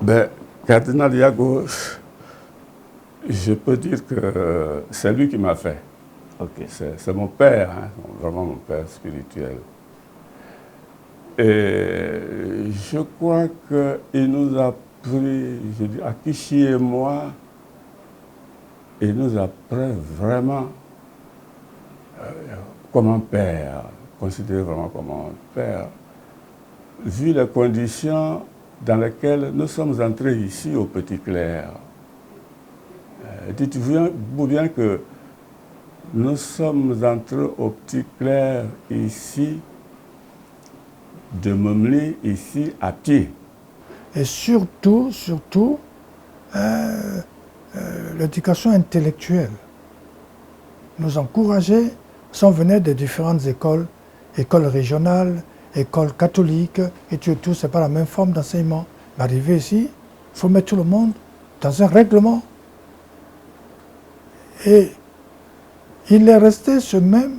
Ben, Cardinal Yago, je peux dire que c'est lui qui m'a fait. Ok. C'est mon père, hein, vraiment mon père spirituel. Et je crois qu'il nous a pris, je dis, à Kishi et moi, il nous a pris vraiment comme un père, considéré vraiment comme un père, vu les conditions dans lesquelles nous sommes entrés ici au Petit Clair. Dites-vous bien que nous sommes entrés au Petit Clair ici, de Memli, ici, à pied. Et surtout, l'éducation intellectuelle. Nous encourageait, si on venait des différentes écoles, écoles régionales, écoles catholiques, et tout, c'est pas la même forme d'enseignement. Mais arrivé ici, il faut mettre tout le monde dans un règlement. Et il est resté ce même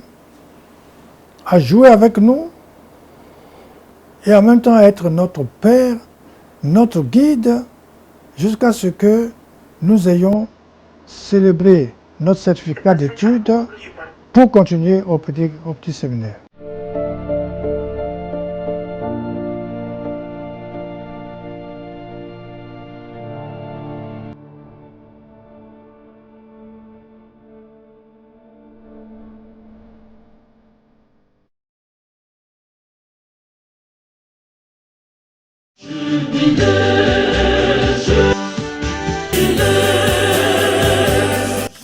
à jouer avec nous et en même temps à être notre père, notre guide, jusqu'à ce que nous ayons célébré notre certificat d'études pour continuer au petit séminaire.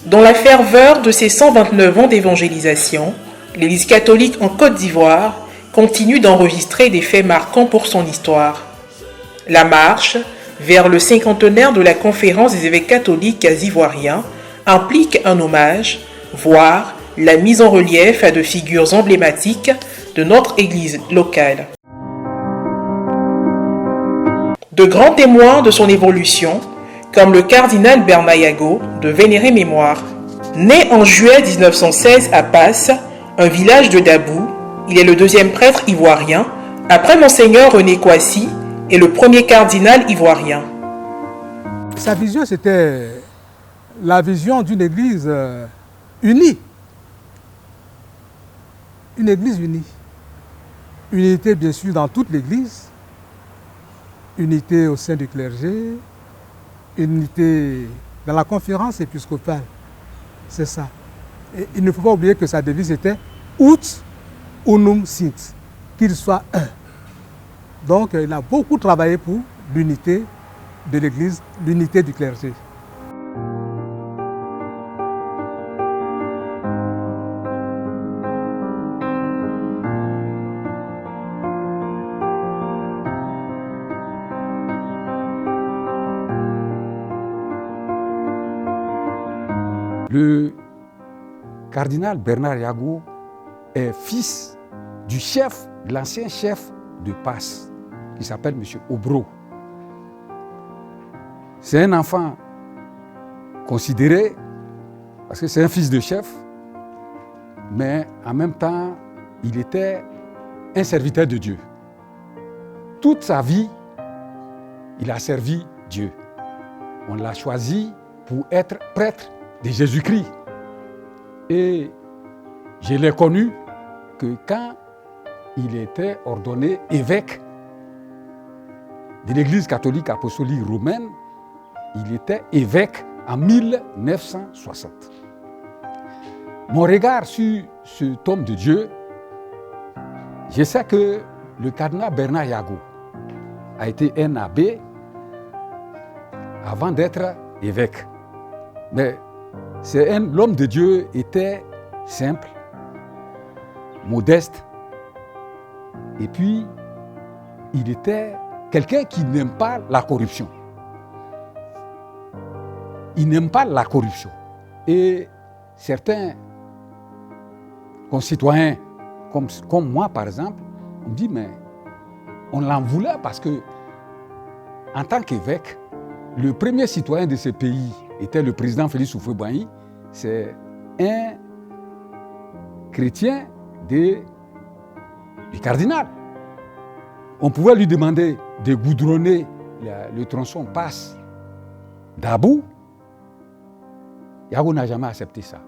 Dans la ferveur de ses 129 ans d'évangélisation, l'Église catholique en Côte d'Ivoire continue d'enregistrer des faits marquants pour son histoire. La marche vers le cinquantenaire de la Conférence des évêques catholiques ivoiriens implique un hommage, voire la mise en relief à de figures emblématiques de notre Église locale. De grands témoins de son évolution, comme le cardinal Bernard Yago, de vénérée mémoire. Né en juillet 1916 à Passe, un village de Dabou, il est le deuxième prêtre ivoirien, après Monseigneur René Kouassi, et le premier cardinal ivoirien. Sa vision, c'était la vision d'une église unie. Une église unie. Unité, bien sûr, dans toute l'église. Unité au sein du clergé. Unité dans la conférence épiscopale. C'est ça. Et il ne faut pas oublier que sa devise était Ut unum sint, qu'il soit un. Donc il a beaucoup travaillé pour l'unité de l'Église, l'unité du clergé. Le cardinal Bernard Yago est fils du chef, de l'ancien chef de Passe, qui s'appelle M. Obro. C'est un enfant considéré, parce que c'est un fils de chef, mais en même temps, il était un serviteur de Dieu. Toute sa vie, il a servi Dieu. On l'a choisi pour être prêtre de Jésus-Christ. Et je l'ai connu que quand il était ordonné évêque de l'Église catholique apostolique romaine, il était évêque en 1960. Mon regard sur cet homme de Dieu, je sais que le cardinal Bernard Yago a été un abbé avant d'être évêque. Mais l'homme de Dieu était simple, modeste, et puis il était quelqu'un qui n'aime pas la corruption. Il n'aime pas la corruption. Et certains concitoyens, comme moi par exemple, on me dit, mais on l'en voulait parce que, en tant qu'évêque, le premier citoyen de ce pays était le président Félix Houphouët-Boigny. C'est un chrétien du cardinal. On pouvait lui demander de goudronner le tronçon passe d'Abou, Yago n'a jamais accepté ça.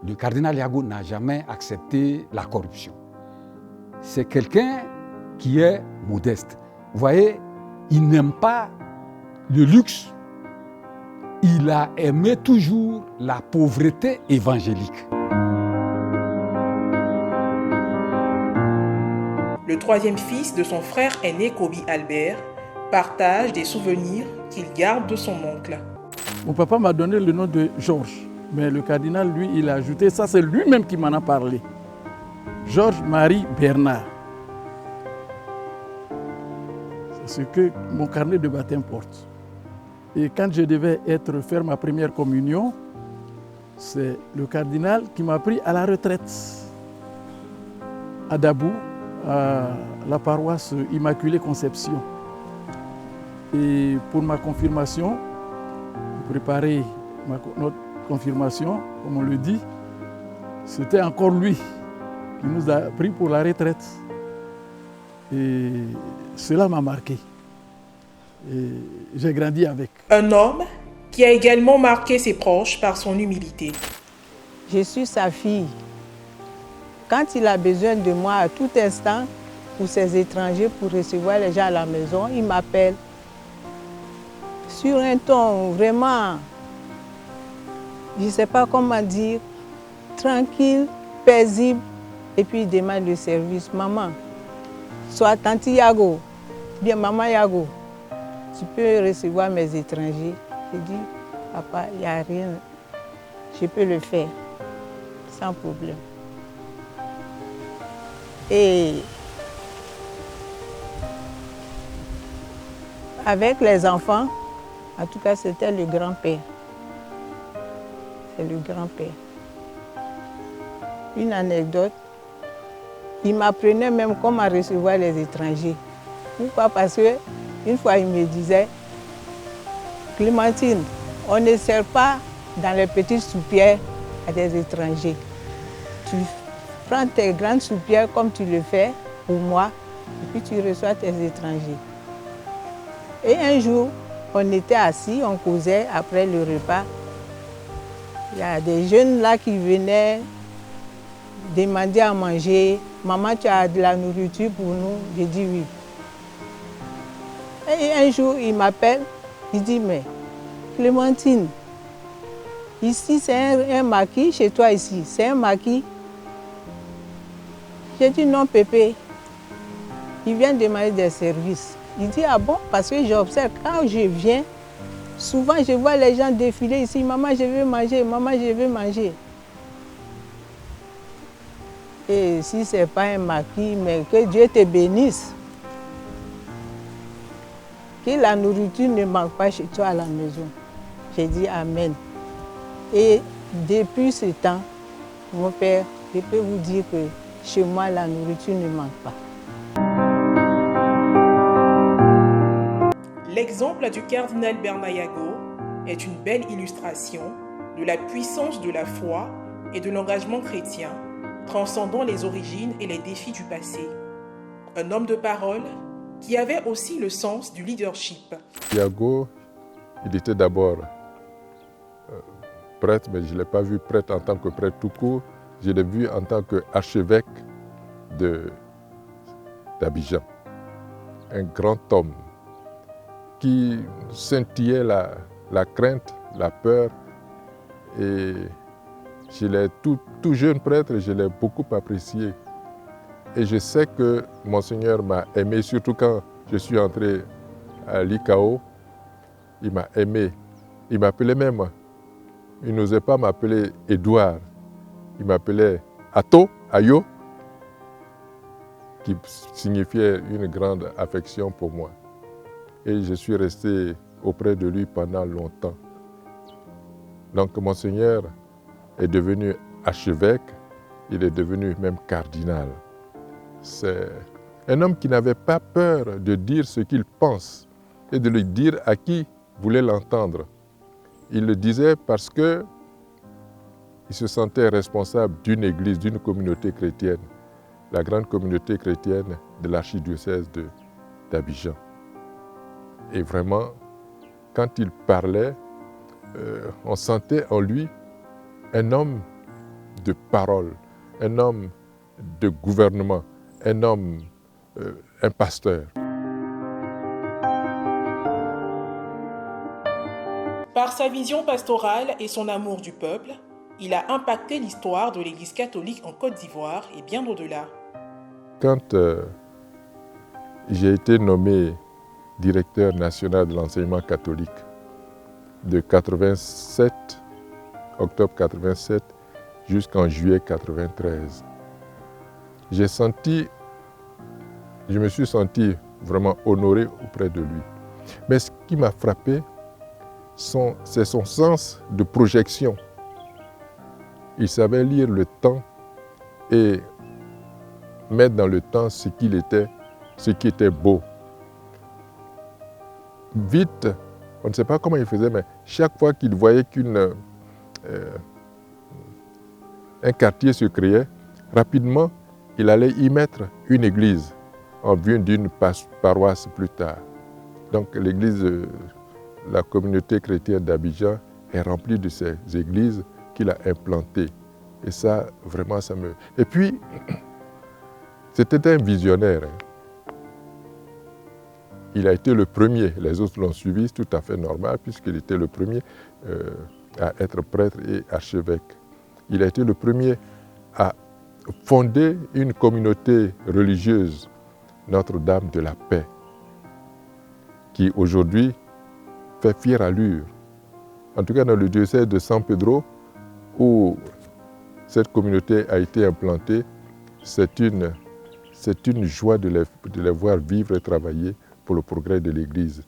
Le cardinal Yago n'a jamais accepté la corruption. C'est quelqu'un qui est modeste. Vous voyez, il n'aime pas le luxe. Il a aimé toujours la pauvreté évangélique. Le troisième fils de son frère aîné Kobi Albert partage des souvenirs qu'il garde de son oncle. Mon papa m'a donné le nom de Georges, mais le cardinal, lui, il a ajouté, ça c'est lui-même qui m'en a parlé. Georges-Marie Bernard. C'est ce que mon carnet de baptême porte. Et quand je devais faire ma première communion, c'est le cardinal qui m'a pris à la retraite à Dabou, à la paroisse Immaculée Conception. Et pour ma confirmation, préparer notre confirmation, comme on le dit, c'était encore lui qui nous a pris pour la retraite. Et cela m'a marqué. Et j'ai grandi avec. Un homme qui a également marqué ses proches par son humilité. Je suis sa fille. Quand il a besoin de moi à tout instant, pour ses étrangers, pour recevoir les gens à la maison, il m'appelle sur un ton vraiment, je ne sais pas comment dire, tranquille, paisible, et puis il demande le service. Maman, soit tante Yago, bien maman Yago, tu peux recevoir mes étrangers. Je dis, papa, il n'y a rien, je peux le faire, sans problème. Et avec les enfants, en tout cas, c'était le grand-père. C'est le grand-père. Une anecdote, il m'apprenait même comment recevoir les étrangers. Pourquoi? Parce qu'une fois, il me disait, Clémentine, on ne sert pas dans les petites soupières à des étrangers. Tu prends tes grandes soupières comme tu le fais pour moi, et puis tu reçois tes étrangers. Et un jour, on était assis, on causait après le repas. Il y a des jeunes là qui venaient demander à manger. Maman, tu as de la nourriture pour nous? J'ai dit oui. Et un jour, il m'appelle, il dit, mais Clémentine, ici c'est un maquis, chez toi ici, c'est un maquis. J'ai dit non, Pépé, il vient demander des services. Il dit, ah bon, parce que j'observe, quand je viens, souvent je vois les gens défiler ici, maman je veux manger, maman je veux manger. Et si ce n'est pas un maquis, mais que Dieu te bénisse. Que la nourriture ne manque pas chez toi à la maison. J'ai dit Amen. Et depuis ce temps, mon père, je peux vous dire que chez moi, la nourriture ne manque pas. L'exemple du cardinal Bernard Yago est une belle illustration de la puissance de la foi et de l'engagement chrétien, transcendant les origines et les défis du passé. Un homme de parole qui avait aussi le sens du leadership. Yago, il était d'abord prêtre, mais je ne l'ai pas vu prêtre en tant que prêtre tout court. Je l'ai vu en tant qu'archevêque d'Abidjan. Un grand homme qui scintillait la crainte, la peur. Et je l'ai tout jeune prêtre, je l'ai beaucoup apprécié. Et je sais que Monseigneur m'a aimé, surtout quand je suis entré à l'ICAO. Il m'a aimé. Il m'appelait même, il n'osait pas m'appeler Édouard. Il m'appelait Ato, Ayo, qui signifiait une grande affection pour moi. Et je suis resté auprès de lui pendant longtemps. Donc Monseigneur est devenu archevêque, il est devenu même cardinal. C'est un homme qui n'avait pas peur de dire ce qu'il pense et de le dire à qui voulait l'entendre. Il le disait parce qu'il se sentait responsable d'une église, d'une communauté chrétienne, la grande communauté chrétienne de l'archidiocèse d'Abidjan. Et vraiment, quand il parlait, on sentait en lui un homme de parole, un homme de gouvernement, un homme, un pasteur. Par sa vision pastorale et son amour du peuple, il a impacté l'histoire de l'Église catholique en Côte d'Ivoire et bien au-delà. Quand j'ai été nommé directeur national de l'enseignement catholique de 87, octobre 87 jusqu'en juillet 93, je me suis senti vraiment honoré auprès de lui. Mais ce qui m'a frappé, c'est son sens de projection. Il savait lire le temps et mettre dans le temps ce qui était beau. Vite, on ne sait pas comment il faisait, mais chaque fois qu'il voyait un quartier se créait, rapidement, il allait y mettre une église en vue d'une paroisse plus tard. Donc l'église, la communauté chrétienne d'Abidjan est remplie de ces églises qu'il a implantées. Et ça, vraiment, ça me... Et puis, c'était un visionnaire. Il a été le premier, les autres l'ont suivi, c'est tout à fait normal, puisqu'il était le premier à être prêtre et archevêque. Il a été le premier à fonder une communauté religieuse, Notre-Dame de la Paix, qui aujourd'hui fait fière allure. En tout cas, dans le diocèse de San Pedro, où cette communauté a été implantée, c'est une joie de les voir vivre et travailler pour le progrès de l'Église.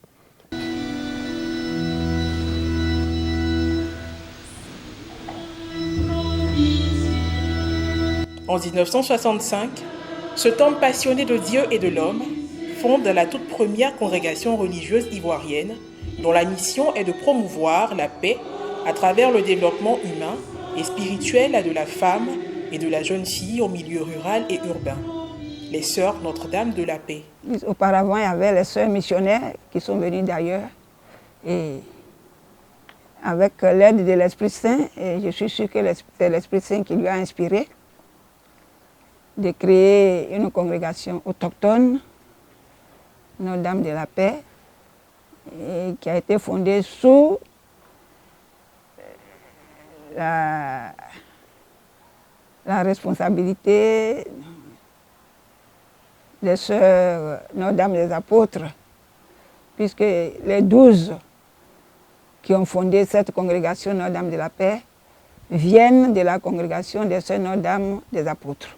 En 1965, cet homme passionné de Dieu et de l'homme fonde la toute première congrégation religieuse ivoirienne dont la mission est de promouvoir la paix à travers le développement humain et spirituel de la femme et de la jeune fille au milieu rural et urbain. Les Sœurs Notre-Dame de la Paix. Auparavant, il y avait les sœurs missionnaires qui sont venues d'ailleurs. Et avec l'aide de l'Esprit Saint, et je suis sûr que c'est l'Esprit Saint qui lui a inspiré de créer une congrégation autochtone, Notre-Dame de la Paix, et qui a été fondée sous la responsabilité des Sœurs Notre-Dame des Apôtres, puisque les 12 qui ont fondé cette congrégation Notre-Dame de la Paix viennent de la congrégation des Sœurs Notre-Dame des Apôtres.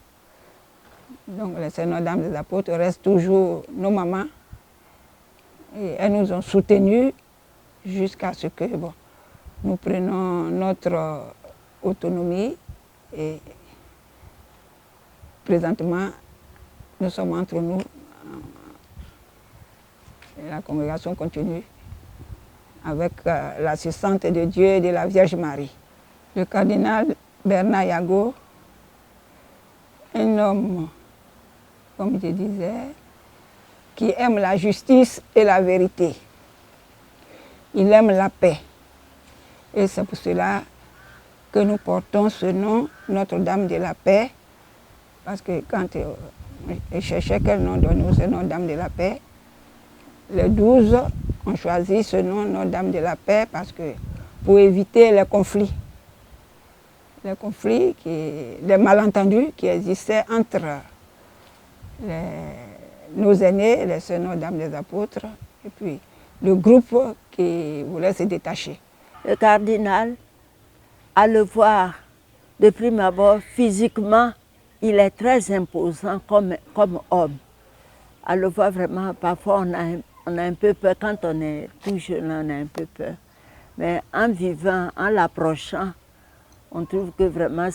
Donc les Sœurs Notre-Dame des Apôtres restent toujours nos mamans et elles nous ont soutenus jusqu'à ce que nous prenions notre autonomie et présentement nous sommes entre nous. Et la congrégation continue avec l'assistante de Dieu et de la Vierge Marie. Le cardinal Bernard Yago, un homme, comme je disais, qui aime la justice et la vérité. Il aime la paix. Et c'est pour cela que nous portons ce nom, Notre-Dame de la Paix, parce que quand je cherchais quel nom donner ce nom Dame de la Paix, les 12 ont choisi ce nom Notre-Dame de la Paix parce que pour éviter les conflits, les malentendus qui existaient entre nos aînés, les Sœurs Notre-Dame des Apôtres, et puis le groupe qui voulait se détacher. Le cardinal, à le voir de prime abord physiquement, il est très imposant comme homme. À le voir vraiment, parfois on a un peu peur, quand on est tout jeune, on a un peu peur. Mais en vivant, en l'approchant, on trouve que vraiment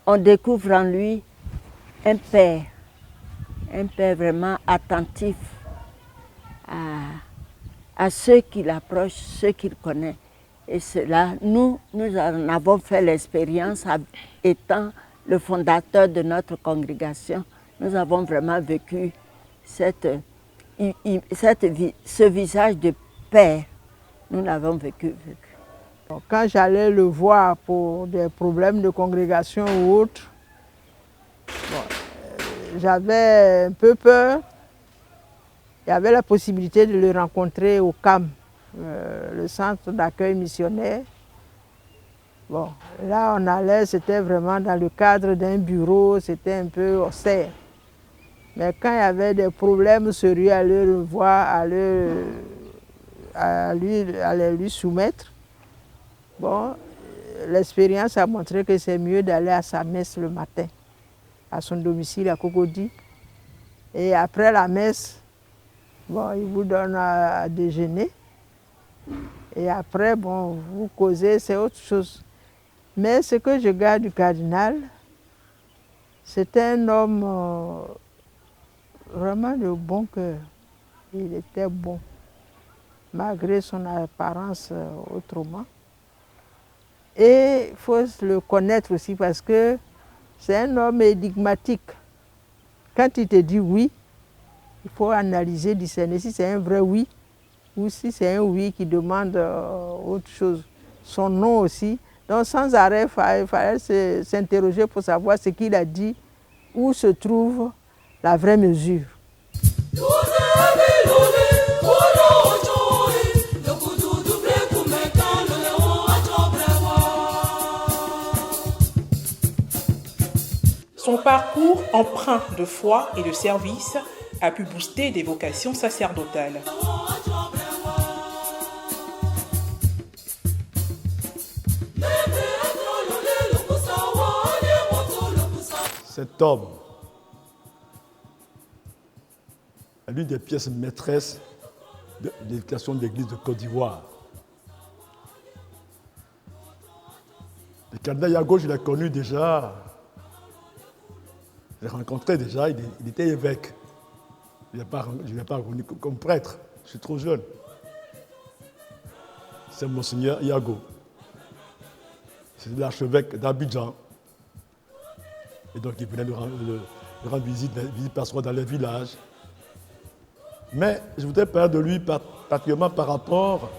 on découvre en lui un père vraiment attentif à ceux qu'il approche, ceux qu'il connaît. Et cela, nous en avons fait l'expérience étant le fondateur de notre congrégation. Nous avons vraiment vécu cette ce visage de père, nous l'avons vécu. Quand j'allais le voir pour des problèmes de congrégation ou autres, j'avais un peu peur. Il y avait la possibilité de le rencontrer au CAM, le centre d'accueil missionnaire. Bon, là on allait, c'était vraiment dans le cadre d'un bureau, c'était un peu austère. Mais quand il y avait des problèmes sérieux à le revoir, à lui soumettre, bon, l'expérience a montré que c'est mieux d'aller à sa messe le matin, à son domicile à Cocody. Et après la messe, bon, il vous donne à déjeuner. Et après, bon, vous causez, c'est autre chose. Mais ce que je garde du cardinal, c'était un homme vraiment de bon cœur. Il était bon, malgré son apparence autrement. Et il faut le connaître aussi parce que c'est un homme énigmatique. Quand il te dit oui, il faut analyser, discerner si c'est un vrai oui ou si c'est un oui qui demande autre chose. Son nom aussi. Donc sans arrêt, il fallait s'interroger pour savoir ce qu'il a dit, où se trouve la vraie mesure. Son parcours empreint de foi et de service a pu booster des vocations sacerdotales. Cet homme est l'une des pièces maîtresses de l'éducation de l'Église de Côte d'Ivoire. Le cardinal Yago, je l'ai connu déjà, je l'ai rencontré déjà, il était évêque. Je ne l'ai pas reconnu comme prêtre, je suis trop jeune. C'est Monseigneur Yago. C'est l'archevêque d'Abidjan. Et donc il venait nous rendre visite pastorale dans les villages. Mais je voudrais parler de lui particulièrement par rapport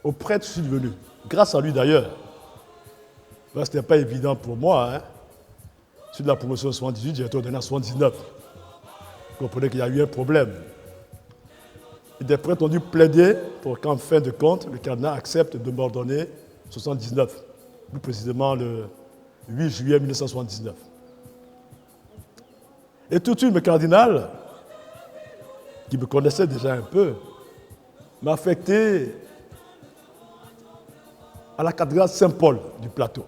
au prêtre que je suis devenu. Grâce à lui d'ailleurs. Ce n'était pas évident pour moi. Je suis de la promotion 78, j'ai été ordonné en 79. Vous comprenez qu'il y a eu un problème. Et des prêtres ont dû plaider pour qu'en fin de compte, le cardinal accepte de m'ordonner en 79. Plus précisément le 8 juillet 1979. Et tout de suite, le cardinal, qui me connaissait déjà un peu, m'a affecté à la cathédrale Saint-Paul du Plateau.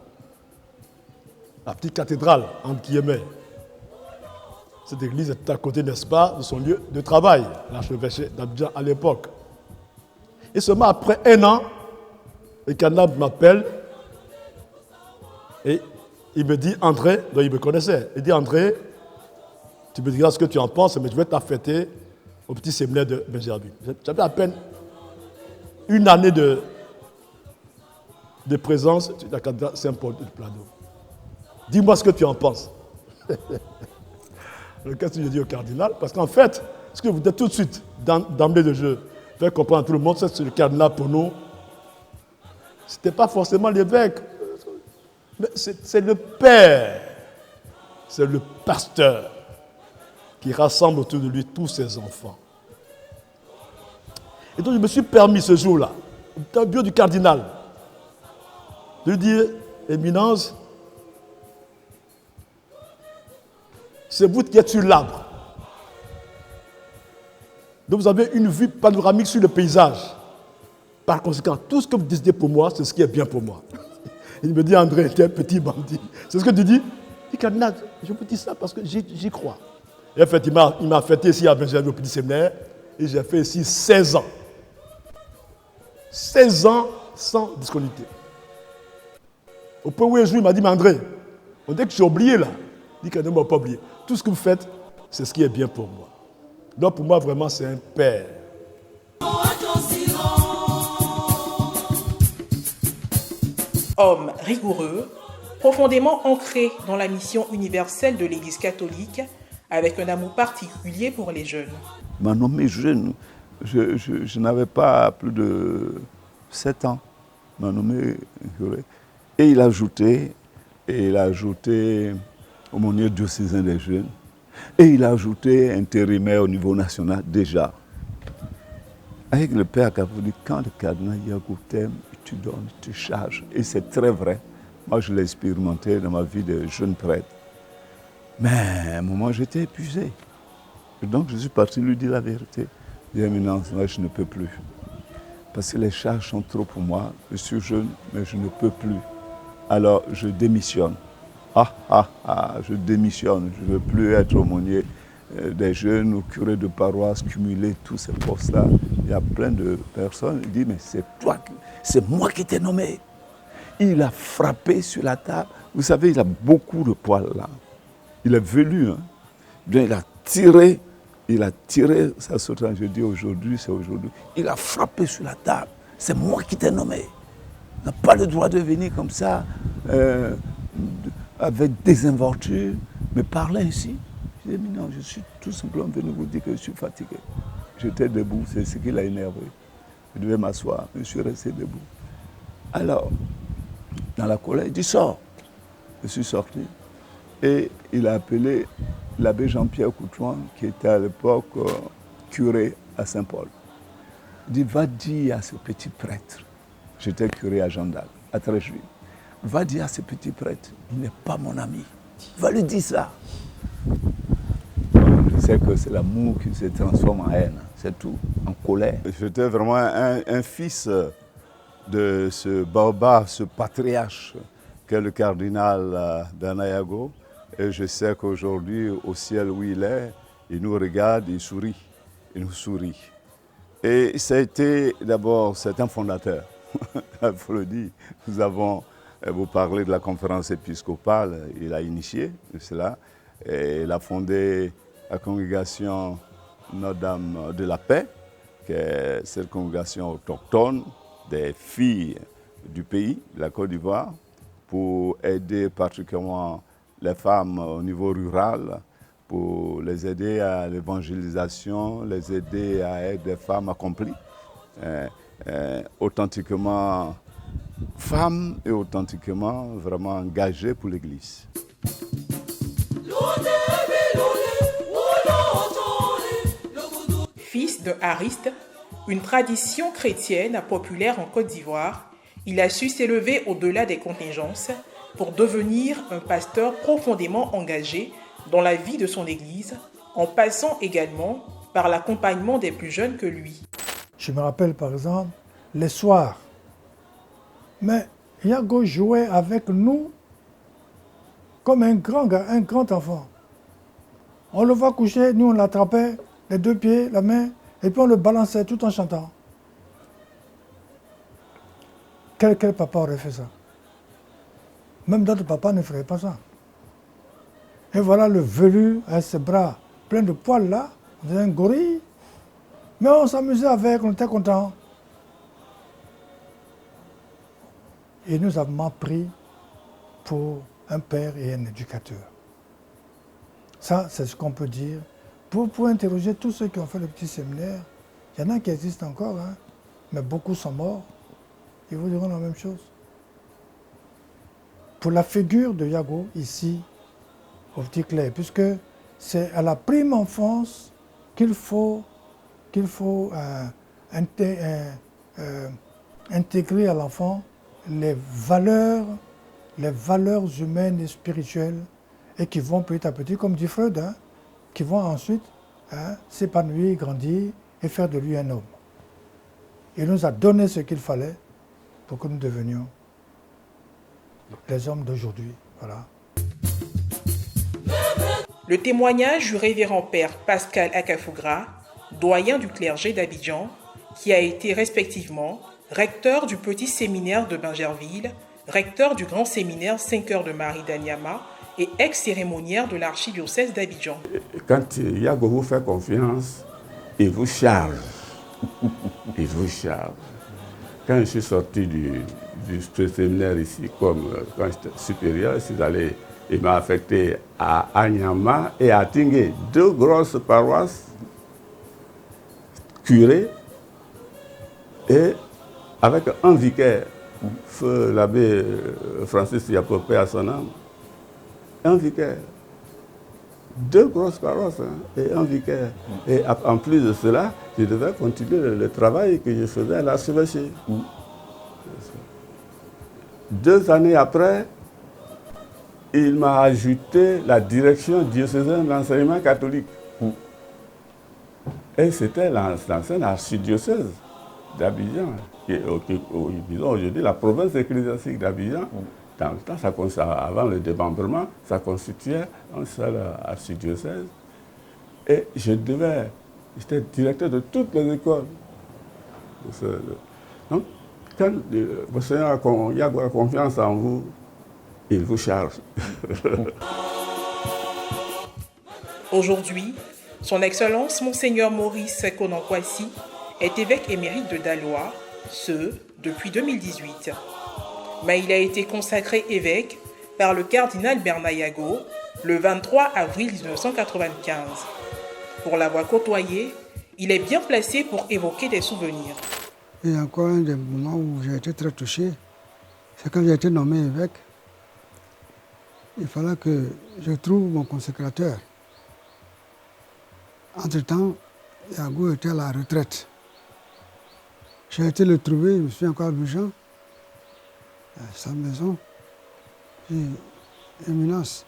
La petite cathédrale, entre guillemets. Cette église était à côté, n'est-ce pas, de son lieu de travail, l'archevêché d'Abidjan à l'époque. Et seulement après un an, le cardinal m'appelle et il me dit, André, donc il me connaissait, il dit, André, tu me diras ce que tu en penses, mais je vais t'affecter au petit séminaire de Benjerville. J'avais à peine une année de présence sur la cathédrale Saint-Paul du Plateau. Dis-moi ce que tu en penses. Qu'est-ce que je dis au cardinal? Parce qu'en fait, ce que vous dites tout de suite, d'emblée de jeu, faire comprendre à tout le monde, c'est que le cardinal pour nous, ce n'était pas forcément l'évêque, mais c'est le père, c'est le pasteur qui rassemble autour de lui tous ses enfants. Et donc je me suis permis ce jour-là, dans le bureau du cardinal, de lui dire, Éminence, c'est vous qui êtes sur l'arbre. Donc vous avez une vue panoramique sur le paysage. Par conséquent, tout ce que vous décidez pour moi, c'est ce qui est bien pour moi. Il me dit, André, tu es un petit bandit. C'est ce que tu dis? Il dit, cardinal, je vous dis ça parce que j'y crois. Et en fait, il m'a affecté ici à Benjerville au petit séminaire et j'ai fait ici 16 ans. 16 ans sans disponibilité. Au point où un jour, il m'a dit, mais André, on dit que j'ai oublié là. Il dit qu'il ne m'a pas oublié. Tout ce que vous faites, c'est ce qui est bien pour moi. Donc pour moi, vraiment, c'est un père. Homme rigoureux, profondément ancré dans la mission universelle de l'Église catholique, avec un amour particulier pour les jeunes. Il m'a nommé jeune. Je n'avais pas plus de 7 ans. Il m'a nommé curé. Et il a ajouté aumônier diocésain des jeunes. Et il a ajouté intérimaire au niveau national déjà. Avec le père Capoudi, quand le cardinal Yago t'aime, tu donnes, tu charges. Et c'est très vrai. Moi, je l'ai expérimenté dans ma vie de jeune prêtre. Mais à un moment, j'étais épuisé. Et donc, je suis parti lui dire la vérité. Il dit, Éminence, moi, je ne peux plus. Parce que les charges sont trop pour moi. Je suis jeune, mais je ne peux plus. Alors, je démissionne. Je démissionne. Je ne veux plus être aumônier des jeunes ou curé de paroisse, cumuler tous ces postes-là. Il y a plein de personnes. Il dit, mais c'est moi qui t'ai nommé. Il a frappé sur la table. Vous savez, il a beaucoup de poils là. Il est velu. Hein. Bien, il a tiré sa soutane. Je dis aujourd'hui, c'est aujourd'hui. Il a frappé sur la table. C'est moi qui t'ai nommé. Il n'a pas le droit de venir comme ça, avec désinvolture, mais parler ainsi. Je dis, mais non, je suis tout simplement venu vous dire que je suis fatigué. J'étais debout, c'est ce qui l'a énervé. Je devais m'asseoir, je suis resté debout. Alors, dans la colère, il dit, sors. Je suis sorti. Et il a appelé l'abbé Jean-Pierre Coutouin, qui était à l'époque curé à Saint-Paul. Il dit, va dire à ce petit prêtre, j'étais curé à Jeanne d'Arc, à Tréjuille, va dire à ce petit prêtre, il n'est pas mon ami. Va lui dire ça. Je sais que c'est l'amour qui se transforme en haine, c'est tout, en colère. J'étais vraiment un fils de ce baobab, ce patriarche qu'est le cardinal d'Anayago. Et je sais qu'aujourd'hui, au ciel où il est, il nous regarde, il sourit, il nous sourit. Et ça a été d'abord, c'est un fondateur, il faut le dire. Vous parlez de la conférence épiscopale, il a initié cela. Et il a fondé la congrégation Notre-Dame de la Paix, qui est cette congrégation autochtone des filles du pays, de la Côte d'Ivoire, pour aider particulièrement les femmes au niveau rural, pour les aider à l'évangélisation, les aider à être des femmes accomplies, authentiquement femmes et authentiquement vraiment engagées pour l'Église. Fils de hariste, une tradition chrétienne populaire en Côte d'Ivoire, il a su s'élever au-delà des contingences pour devenir un pasteur profondément engagé dans la vie de son Église, en passant également par l'accompagnement des plus jeunes que lui. Je me rappelle par exemple les soirs, mais Yago jouait avec nous comme un grand enfant. On le voit coucher, nous on l'attrapait, les deux pieds, la main, et puis on le balançait tout en chantant. Quel papa aurait fait ça? Même d'autres papas ne feraient pas ça. Et voilà le velu avec ses bras pleins de poils là, on faisait un gorille. Mais on s'amusait avec, on était contents. Et nous avons pris pour un père et un éducateur. Ça, c'est ce qu'on peut dire. Pour interroger tous ceux qui ont fait le petit séminaire, il y en a qui existent encore, hein, mais beaucoup sont morts. Ils vous diront la même chose. Pour la figure de Yago, ici, au Petit Clair, puisque c'est à la prime enfance qu'il faut intégrer à l'enfant les valeurs humaines et spirituelles, et qui vont petit à petit, comme dit Freud, hein, qui vont ensuite s'épanouir, grandir et faire de lui un homme. Il nous a donné ce qu'il fallait pour que nous devenions les hommes d'aujourd'hui. Voilà. Le témoignage du révérend père Pascal Akafougra, doyen du clergé d'Abidjan, qui a été respectivement recteur du petit séminaire de Bingerville, recteur du grand séminaire 5 heures de Marie d'Anyama et ex-cérémoniaire de l'archidiocèse d'Abidjan. Quand Yago vous fait confiance, il vous charge. Il vous charge. Quand je suis sorti du séminaire ici, comme quand j'étais supérieur, je suis allé Il m'a affecté à Anyama et à Tingué, 2 grosses paroisses, curé, et avec un vicaire, feu l'abbé Francis Yapopé à son âme, un vicaire. 2 grosses paroisses et un vicaire. Et en plus de cela, je devais continuer le travail que je faisais à l'archevêché. 2 années après, il m'a ajouté la direction diocésaine de l'enseignement catholique. Et c'était l'ancienne archidiocèse d'Abidjan, qui est disons aujourd'hui la province ecclésiastique d'Abidjan. Dans le temps, avant le démembrement, ça constituait un seul archidiocèse. Et j'étais directeur de toutes les écoles. Donc, quand le Seigneur a confiance en vous, il vous charge. Aujourd'hui, son Excellence Monseigneur Maurice Konankwasi est évêque émérite de Daloa, depuis 2018. Mais il a été consacré évêque par le cardinal Bernard Yago le 23 avril 1995. Pour l'avoir côtoyé, il est bien placé pour évoquer des souvenirs. Il y a encore un des moments où j'ai été très touché, c'est quand j'ai été nommé évêque. Il fallait que je trouve mon consécrateur. Entre-temps, Yago était à la retraite. J'ai été le trouver, je me suis encore Abidjan, à sa maison. J'ai dit, Éminence,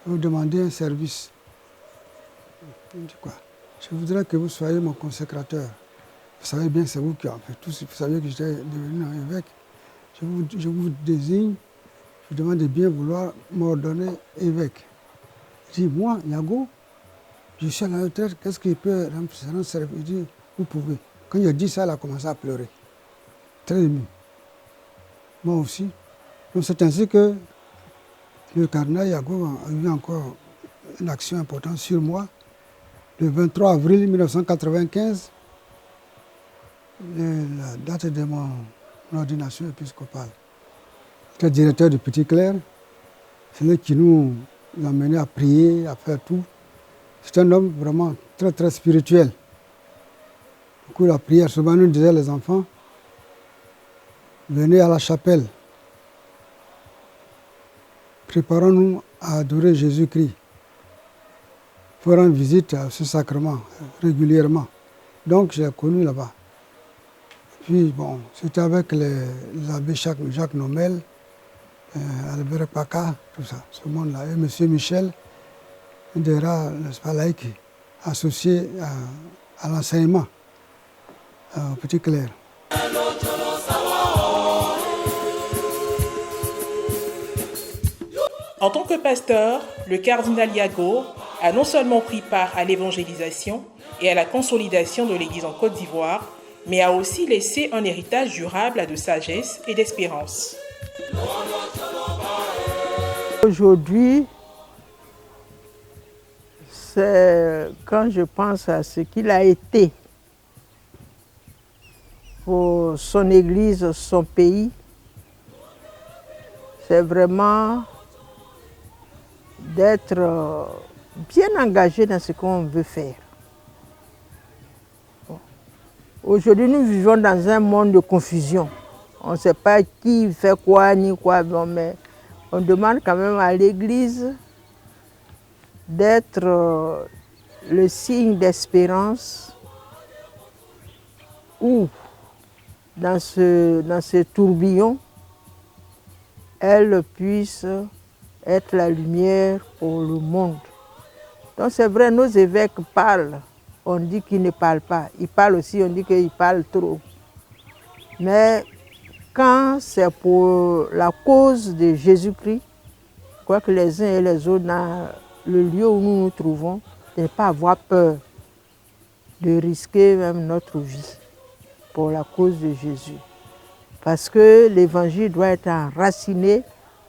vous demandez un service. Il me dit quoi? Je voudrais que vous soyez mon consécrateur. Vous savez bien que c'est vous qui avez fait tout. Vous savez que j'étais devenu un évêque. Je vous désigne, je vous demande de bien vouloir m'ordonner évêque. Je dis, moi, Yago, je suis à la retraite, qu'est-ce qui peut rendre service? Il dit, vous pouvez. Quand il a dit ça, il a commencé à pleurer. Très ému. Moi aussi. Donc c'est ainsi que le cardinal Yago a eu encore une action importante sur moi. Le 23 avril 1995, la date de mon ordination épiscopale. J'étais directeur du Petit Clair. C'est lui qui nous a menés à prier, à faire tout. C'est un homme vraiment très très spirituel. Beaucoup la prière, souvent nous disaient les enfants, venez à la chapelle, préparons-nous à adorer Jésus-Christ. Il faut rendre visite à ce sacrement régulièrement. Donc j'ai connu là-bas. Puis bon, c'était avec l'abbé Jacques Nomel, Albert Paca, tout ça, ce monde-là. Et M. Michel, un des rares laïcs associés à l'enseignement au Petit Clair. En tant que pasteur, le cardinal Yago a non seulement pris part à l'évangélisation et à la consolidation de l'Église en Côte d'Ivoire, mais a aussi laissé un héritage durable de sagesse et d'espérance. Aujourd'hui, c'est quand je pense à ce qu'il a été pour son Église, son pays, c'est vraiment d'être bien engagé dans ce qu'on veut faire. Aujourd'hui, nous vivons dans un monde de confusion. On ne sait pas qui fait quoi ni quoi, mais on demande quand même à l'Église d'être le signe d'espérance où, dans ce tourbillon, elle puisse être la lumière pour le monde. Donc c'est vrai, nos évêques parlent, on dit qu'ils ne parlent pas. Ils parlent aussi, on dit qu'ils parlent trop. Mais quand c'est pour la cause de Jésus-Christ, je crois que les uns et les autres, dans le lieu où nous nous trouvons, de ne pas avoir peur de risquer même notre vie pour la cause de Jésus. Parce que l'évangile doit être enraciné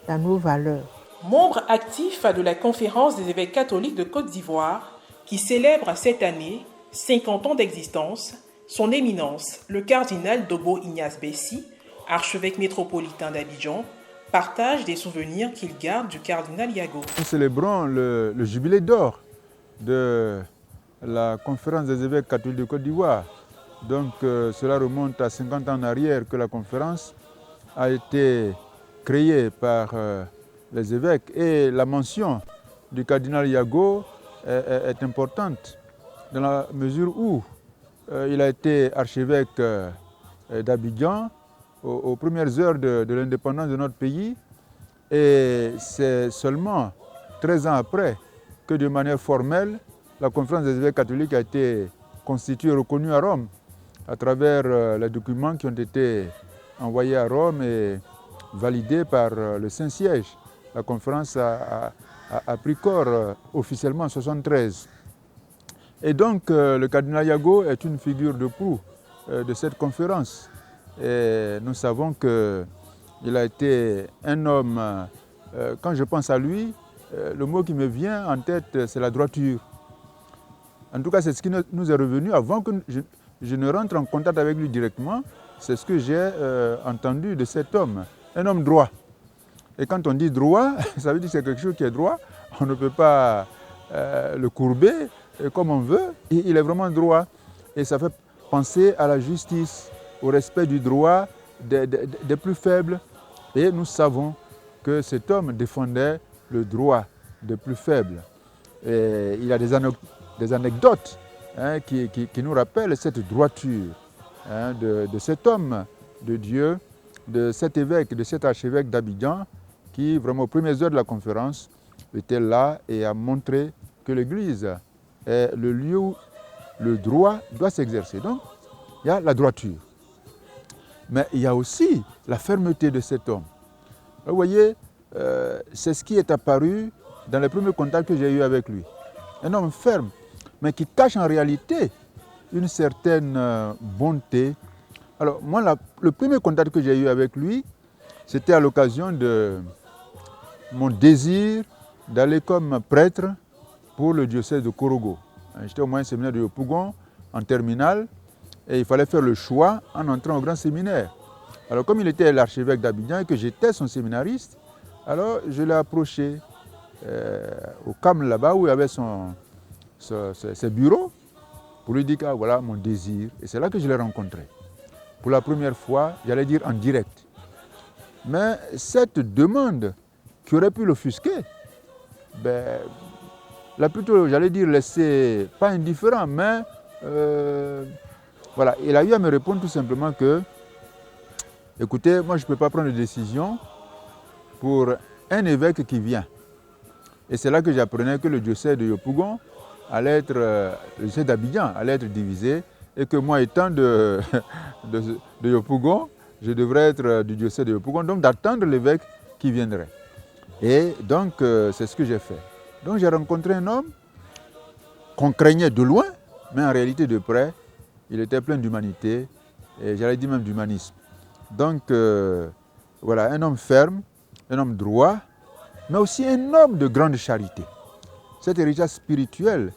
dans nos valeurs. Membre actif de la Conférence des évêques catholiques de Côte d'Ivoire, qui célèbre cette année 50 ans d'existence, son éminence, le cardinal Dobo Ignace Bessi, archevêque métropolitain d'Abidjan, partage des souvenirs qu'il garde du cardinal Yago. Nous célébrons le jubilé d'or de la conférence des évêques catholiques de Côte d'Ivoire. Donc cela remonte à 50 ans en arrière que la conférence a été créée par les évêques. Et la mention du cardinal Yago est importante dans la mesure où il a été archevêque d'Abidjan aux premières heures de l'indépendance de notre pays. Et c'est seulement 13 ans après que de manière formelle, la conférence des évêques catholiques a été constituée et reconnue à Rome à travers les documents qui ont été envoyés à Rome et validés par le Saint-Siège. La conférence a pris corps officiellement en 1973. Et donc le cardinal Yago est une figure de proue de cette conférence. Et nous savons qu'il a été un homme, quand je pense à lui, le mot qui me vient en tête, c'est la droiture. En tout cas, c'est ce qui nous est revenu avant que je ne rentre en contact avec lui directement. C'est ce que j'ai entendu de cet homme, un homme droit. Et quand on dit droit, ça veut dire que c'est quelque chose qui est droit. On ne peut pas le courber comme on veut. Et il est vraiment droit. Et ça fait penser à la justice, au respect du droit des plus faibles. Et nous savons que cet homme défendait le droit des plus faibles. Et il y a des anecdotes qui nous rappellent cette droiture de cet homme de Dieu, de cet évêque, de cet archevêque d'Abidjan, qui vraiment aux premières heures de la conférence était là et a montré que l'Église est le lieu où le droit doit s'exercer. Donc, il y a la droiture. Mais il y a aussi la fermeté de cet homme. Vous voyez, c'est ce qui est apparu dans les premiers contacts que j'ai eus avec lui. Un homme ferme, mais qui cache en réalité une certaine bonté. Alors moi, le premier contact que j'ai eu avec lui, c'était à l'occasion de mon désir d'aller comme prêtre pour le diocèse de Korogo. J'étais au moyen séminaire de Yopougon en terminale et il fallait faire le choix en entrant au grand séminaire. Alors comme il était l'archevêque d'Abidjan et que j'étais son séminariste, alors je l'ai approché au CAM là-bas où il avait ses bureaux pour lui dire que voilà mon désir. Et c'est là que je l'ai rencontré. Pour la première fois, j'allais dire en direct. Mais cette demande qui aurait pu l'offusquer, l'a plutôt, j'allais dire, laissé pas indifférent, mais voilà, il a eu à me répondre tout simplement que, écoutez, moi je ne peux pas prendre de décision pour un évêque qui vient. Et c'est là que j'apprenais que le diocèse de Yopougon allait être, le diocèse d'Abidjan allait être divisé et que moi étant de Yopougon, je devrais être du diocèse de Yopougon, donc d'attendre l'évêque qui viendrait. Et donc c'est ce que j'ai fait. Donc j'ai rencontré un homme qu'on craignait de loin, mais en réalité de près, il était plein d'humanité et j'allais dire même d'humanisme. Donc voilà, un homme ferme, un homme droit, mais aussi un homme de grande charité. Cet héritage spirituel,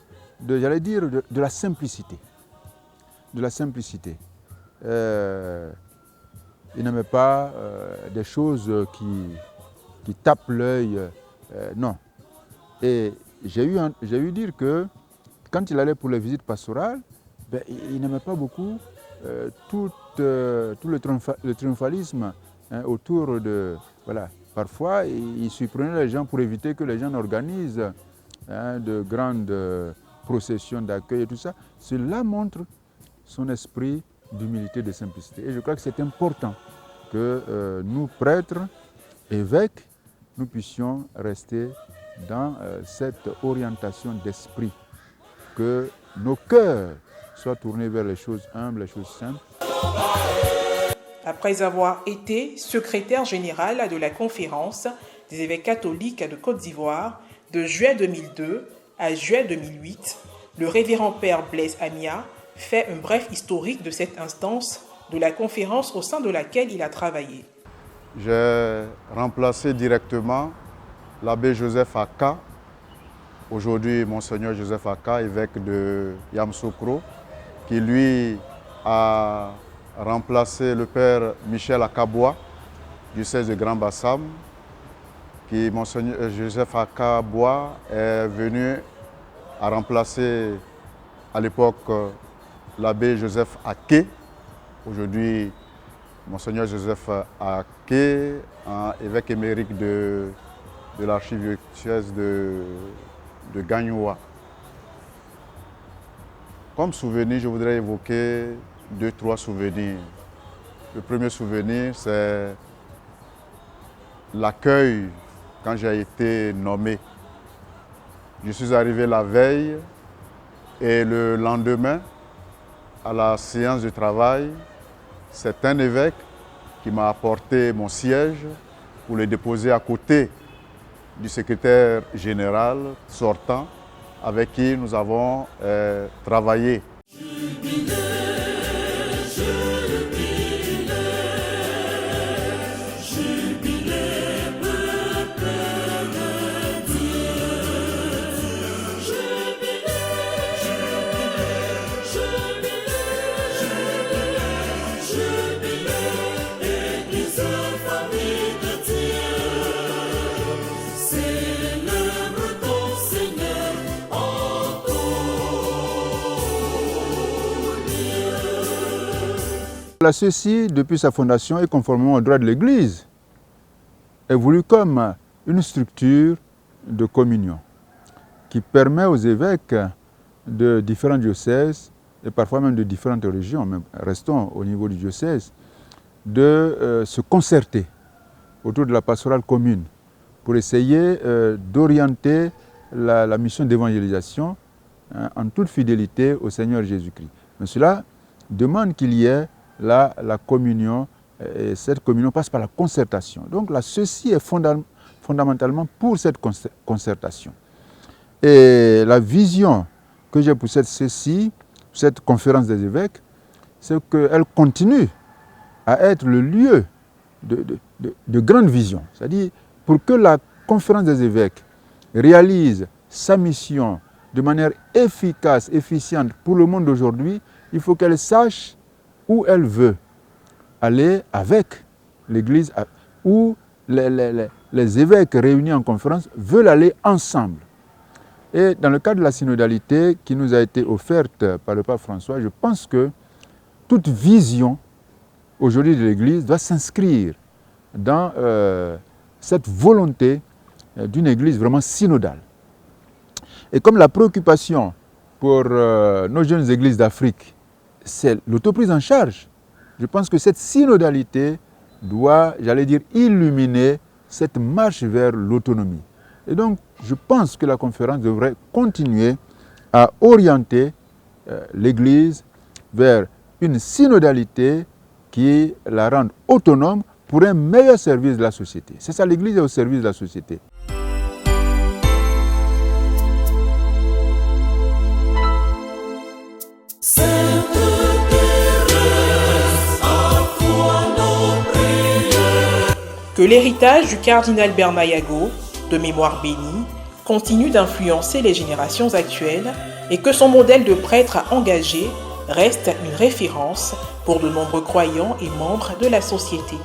j'allais dire, de la simplicité. De la simplicité. Il n'aimait pas des choses qui tapent l'œil. Non. Et j'ai eu dire que quand il allait pour les visites pastorales, il n'aimait pas beaucoup tout le triomphalisme autour de... Voilà. Parfois, il surprenait les gens pour éviter que les gens n'organisent de grandes processions d'accueil et tout ça. Cela montre son esprit d'humilité et de simplicité. Et je crois que c'est important que nous, prêtres, évêques, nous puissions rester dans cette orientation d'esprit, que nos cœurs soient tournés vers les choses humbles, les choses simples. Après avoir été secrétaire général de la conférence des évêques catholiques de Côte d'Ivoire de juin 2002 à juin 2008, le révérend père Blaise Amia fait un bref historique de cette instance de la conférence au sein de laquelle il a travaillé. J'ai remplacé directement l'abbé Joseph Aka, aujourd'hui Monseigneur Joseph Aka, évêque de Yamoussoukro, qui lui a remplacé le père Michel Akaboua du diocèse de Grand Bassam qui Monseigneur Joseph Aka Bois est venu à remplacer à l'époque l'abbé Joseph Aké. Aujourd'hui, Monseigneur Joseph Aké, évêque émérite de l'archidiocèse de Gagnoua. Comme souvenir, je voudrais évoquer 2-3 souvenirs. Le premier souvenir, c'est l'accueil quand j'ai été nommé. Je suis arrivé la veille et le lendemain, à la séance de travail, c'est un évêque qui m'a apporté mon siège pour le déposer à côté du secrétaire général sortant avec qui nous avons travaillé. Ceci, depuis sa fondation et conformément au droit de l'Église, est voulu comme une structure de communion qui permet aux évêques de différents diocèses et parfois même de différentes régions, mais restons au niveau du diocèse, de se concerter autour de la pastorale commune pour essayer d'orienter la mission d'évangélisation en toute fidélité au Seigneur Jésus-Christ. Mais cela demande qu'il y ait la communion, et cette communion passe par la concertation. Donc là, ceci est fondamentalement pour cette concertation. Et la vision que j'ai pour cette conférence des évêques, c'est qu'elle continue à être le lieu de grande vision. C'est-à-dire, pour que la conférence des évêques réalise sa mission de manière efficace, efficiente pour le monde d'aujourd'hui, il faut qu'elle sache où elle veut aller avec l'Église, où les évêques réunis en conférence veulent aller ensemble. Et dans le cadre de la synodalité qui nous a été offerte par le pape François, je pense que toute vision aujourd'hui de l'Église doit s'inscrire dans cette volonté d'une Église vraiment synodale. Et comme la préoccupation pour nos jeunes églises d'Afrique, c'est l'autoprise en charge. Je pense que cette synodalité doit, j'allais dire, illuminer cette marche vers l'autonomie. Et donc, je pense que la conférence devrait continuer à orienter l'Église vers une synodalité qui la rende autonome pour un meilleur service de la société. C'est ça, l'Église est au service de la société. Que l'héritage du cardinal Bermayago, de mémoire bénie, continue d'influencer les générations actuelles et que son modèle de prêtre engagé reste une référence pour de nombreux croyants et membres de la société.